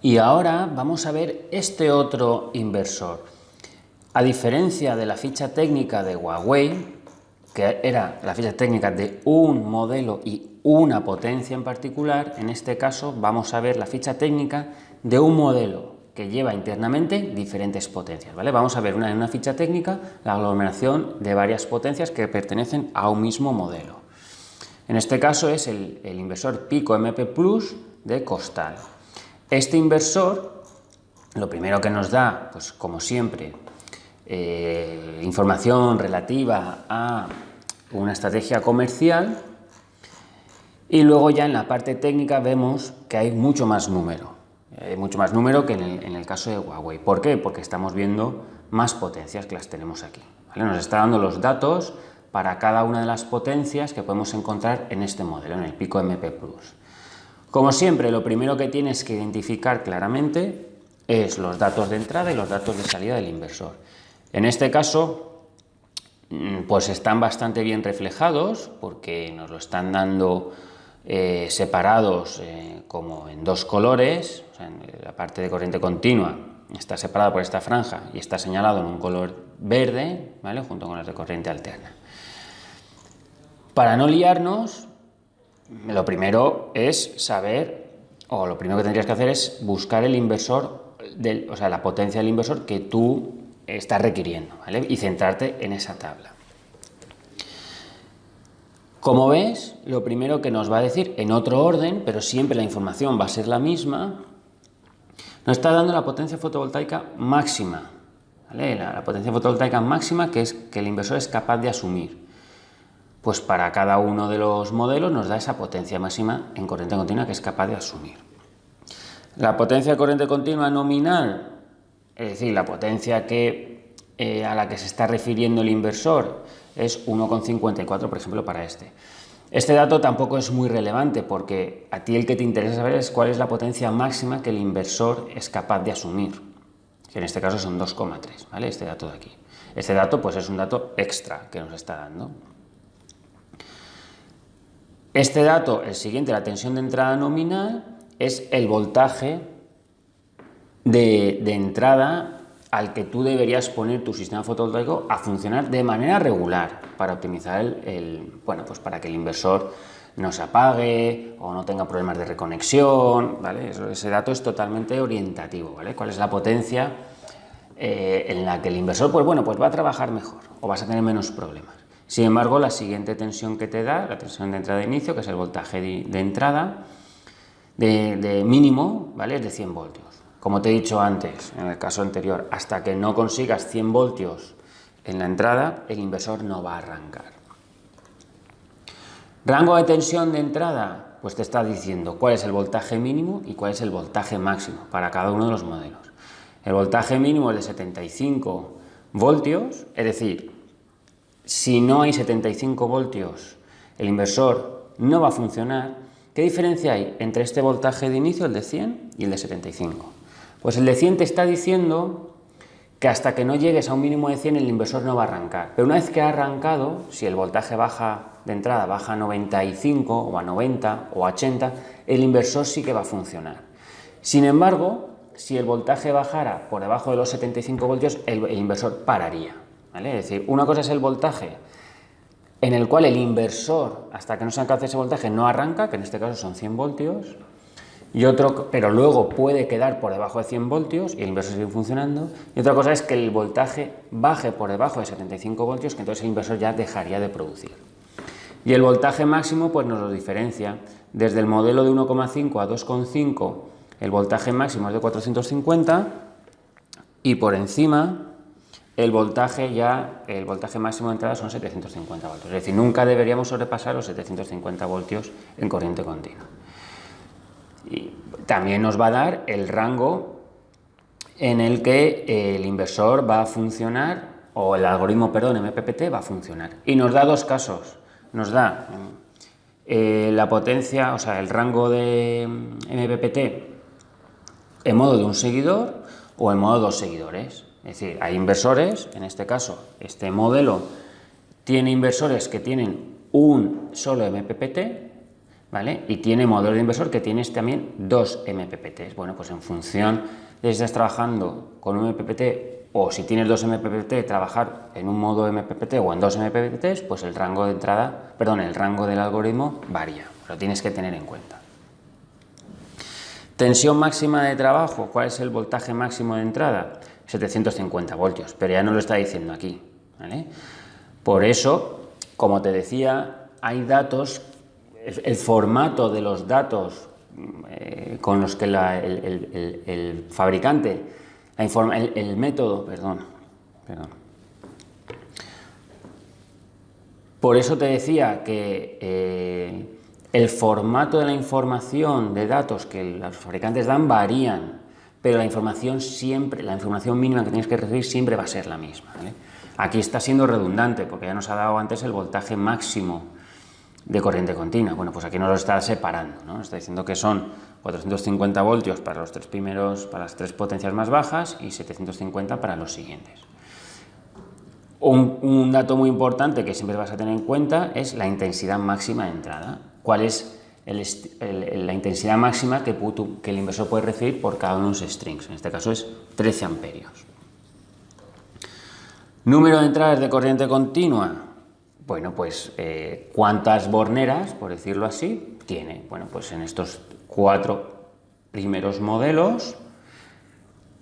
Y ahora vamos a ver este otro inversor. A diferencia de la ficha técnica de Huawei, que era la ficha técnica de un modelo y una potencia en particular, en este caso vamos a ver la ficha técnica de un modelo que lleva internamente diferentes potencias, ¿vale? Vamos a ver en una ficha técnica la aglomeración de varias potencias que pertenecen a un mismo modelo. En este caso es el inversor Pico MP Plus de Costal. Este inversor, lo primero que nos da, pues como siempre, información relativa a una estrategia comercial, y luego ya en la parte técnica vemos que hay mucho más número. Hay mucho más número que en el caso de Huawei. ¿Por qué? Porque estamos viendo más potencias que las tenemos aquí, ¿vale? Nos está dando los datos para cada una de las potencias que podemos encontrar en este modelo, en el Pico MP Plus. Como siempre, lo primero que tienes que identificar claramente es los datos de entrada y los datos de salida del inversor. En este caso, pues están bastante bien reflejados porque nos lo están dando separados como en dos colores. O sea, en la parte de corriente continua está separada por esta franja y está señalado en un color verde, ¿vale? Junto con las de corriente alterna. Para no liarnos, lo primero es saber, o lo primero que tendrías que hacer es buscar el inversor, o sea, la potencia del inversor que tú estás requiriendo, ¿vale? Y centrarte en esa tabla. Como ves, lo primero que nos va a decir, en otro orden, pero siempre la información va a ser la misma, nos está dando la potencia fotovoltaica máxima, ¿vale? La potencia fotovoltaica máxima que el inversor es capaz de asumir. Pues para cada uno de los modelos nos da esa potencia máxima en corriente continua que es capaz de asumir. La potencia de corriente continua nominal, es decir, la potencia a la que se está refiriendo el inversor, es 1,54, por ejemplo, para este. Este dato tampoco es muy relevante porque a ti el que te interesa saber es cuál es la potencia máxima que el inversor es capaz de asumir, que en este caso son 2,3, ¿vale? Este dato de aquí. Este dato pues es un dato extra que nos está dando. Este dato, el siguiente, la tensión de entrada nominal, es el voltaje de entrada al que tú deberías poner tu sistema fotovoltaico a funcionar de manera regular para optimizar pues para que el inversor no se apague o no tenga problemas de reconexión, ¿vale? Ese dato es totalmente orientativo, ¿vale? ¿Cuál es la potencia en la que el inversor pues va a trabajar mejor o vas a tener menos problemas? Sin embargo, la siguiente tensión que te da, la tensión de entrada de inicio, que es el voltaje de entrada de mínimo, ¿vale? Es de 100 voltios. Como te he dicho antes, en el caso anterior, hasta que no consigas 100 voltios en la entrada, el inversor no va a arrancar. Rango de tensión de entrada, pues te está diciendo cuál es el voltaje mínimo y cuál es el voltaje máximo para cada uno de los modelos. El voltaje mínimo es de 75 voltios, es decir, si no hay 75 voltios, el inversor no va a funcionar. ¿Qué diferencia hay entre este voltaje de inicio, el de 100, y el de 75? Pues el de 100 te está diciendo que hasta que no llegues a un mínimo de 100 el inversor no va a arrancar. Pero una vez que ha arrancado, si el voltaje de entrada baja a 95 o a 90 o a 80, el inversor sí que va a funcionar. Sin embargo, si el voltaje bajara por debajo de los 75 voltios, el inversor pararía, ¿vale? Es decir, una cosa es el voltaje en el cual el inversor, hasta que no se alcance ese voltaje, no arranca, que en este caso son 100 voltios, pero luego puede quedar por debajo de 100 voltios y el inversor sigue funcionando. Y otra cosa es que el voltaje baje por debajo de 75 voltios, que entonces el inversor ya dejaría de producir. Y el voltaje máximo pues nos lo diferencia. Desde el modelo de 1,5 a 2,5 el voltaje máximo es de 450 y por encima el voltaje máximo de entrada son 750 voltios. Es decir, nunca deberíamos sobrepasar los 750 voltios en corriente continua. Y también nos va a dar el rango en el que el inversor va a funcionar, o el algoritmo, perdón, MPPT va a funcionar. Y nos da dos casos. Nos da la potencia, o sea, el rango de MPPT en modo de un seguidor o en modo de dos seguidores. Es decir, hay inversores, en este caso, este modelo tiene inversores que tienen un solo MPPT, ¿vale? Y tiene modelo de inversor que tienes también 2 MPPTs. Bueno, pues en función de si estás trabajando con un MPPT o si tienes 2 MPPT, trabajar en un modo MPPT o en 2 MPPTs, pues el rango de entrada, perdón, el rango del algoritmo varía, lo tienes que tener en cuenta. Tensión máxima de trabajo, ¿cuál es el voltaje máximo de entrada? 750 voltios, pero ya no lo está diciendo aquí, ¿vale? Por eso, como te decía, hay datos, el formato de los datos con los que el fabricante, el método, perdón. Por eso te decía que el formato de la información de datos que los fabricantes dan varían, pero la información mínima que tienes que recibir siempre va a ser la misma, ¿vale? Aquí está siendo redundante porque ya nos ha dado antes el voltaje máximo de corriente continua. Bueno, pues aquí nos lo está separando, ¿no? Está diciendo que son 450 voltios para los para las 3 potencias más bajas y 750 para los siguientes. Un dato muy importante que siempre vas a tener en cuenta es la intensidad máxima de entrada. ¿Cuál es la intensidad máxima que el inversor puede recibir por cada uno de los strings? En este caso es 13 amperios. Número de entradas de corriente continua. Bueno, pues ¿cuántas borneras, por decirlo así, tiene? Bueno, pues en estos 4 primeros modelos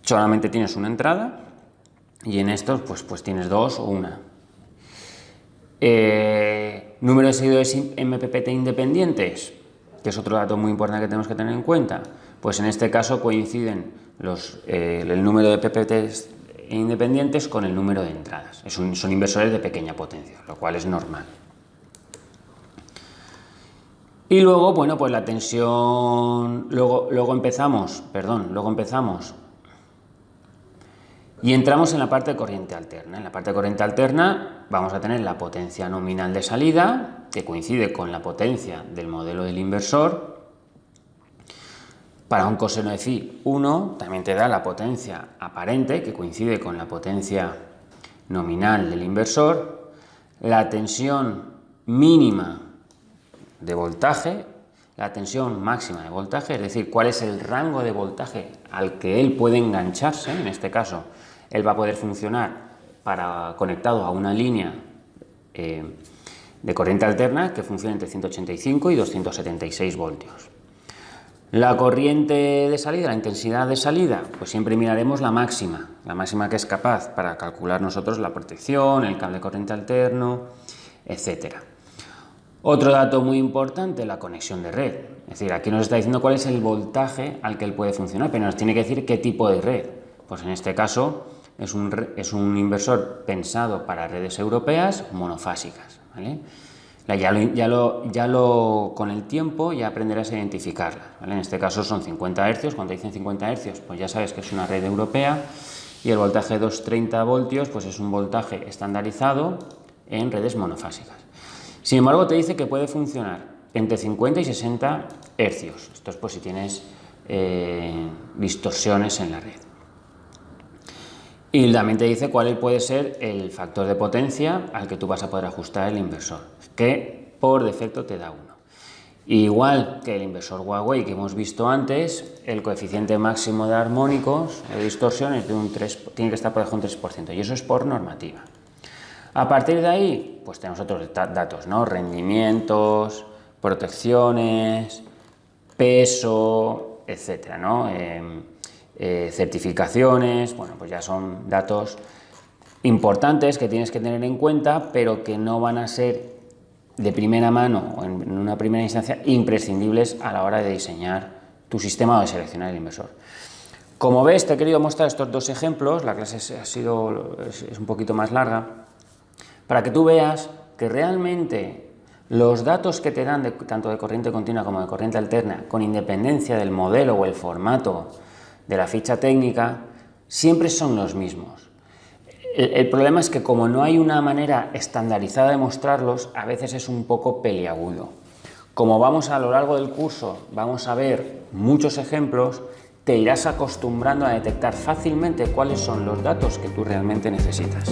solamente tienes una entrada y en estos pues tienes 2 o 1. Número de seguidores MPPT independientes, que es otro dato muy importante que tenemos que tener en cuenta. Pues en este caso coinciden el número de PPTs independientes con el número de entradas. Son inversores de pequeña potencia, lo cual es normal. Y luego, bueno, pues la tensión, luego empezamos y entramos en la parte de corriente alterna. En la parte de corriente alterna vamos a tener la potencia nominal de salida, que coincide con la potencia del modelo del inversor. Para un coseno de phi 1 también te da la potencia aparente, que coincide con la potencia nominal del inversor, la tensión mínima de voltaje, la tensión máxima de voltaje, es decir, cuál es el rango de voltaje al que él puede engancharse. En este caso, él va a poder funcionar conectado a una línea de corriente alterna que funciona entre 185 y 276 voltios. La corriente de salida, la intensidad de salida, pues siempre miraremos la máxima que es capaz para calcular nosotros la protección, el cable de corriente alterno, etc. Otro dato muy importante, la conexión de red. Es decir, aquí nos está diciendo cuál es el voltaje al que él puede funcionar, pero nos tiene que decir qué tipo de red. Pues en este caso es un inversor pensado para redes europeas monofásicas, ¿vale? Con el tiempo ya aprenderás a identificarla, ¿vale? En este caso son 50 Hz, cuando dicen 50 Hz pues ya sabes que es una red europea, y el voltaje de 230 voltios pues es un voltaje estandarizado en redes monofásicas. Sin embargo, te dice que puede funcionar entre 50 y 60 Hz, esto es por si tienes distorsiones en la red. Y también te dice cuál puede ser el factor de potencia al que tú vas a poder ajustar el inversor, que por defecto te da 1. Igual que el inversor Huawei que hemos visto antes, el coeficiente máximo de armónicos, de distorsión, es de un 3, tiene que estar por debajo de un 3%, y eso es por normativa. A partir de ahí, pues tenemos otros datos, ¿no? Rendimientos, protecciones, peso, etcétera, ¿no? Certificaciones, bueno, pues ya son datos importantes que tienes que tener en cuenta, pero que no van a ser de primera mano o en una primera instancia imprescindibles a la hora de diseñar tu sistema o de seleccionar el inversor. Como ves, te he querido mostrar estos 2 ejemplos, la clase es un poquito más larga, para que tú veas que realmente los datos que te dan tanto de corriente continua como de corriente alterna, con independencia del modelo o el formato de la ficha técnica, siempre son los mismos. El problema es que como no hay una manera estandarizada de mostrarlos, a veces es un poco peliagudo. Como vamos a lo largo del curso, vamos a ver muchos ejemplos, te irás acostumbrando a detectar fácilmente cuáles son los datos que tú realmente necesitas.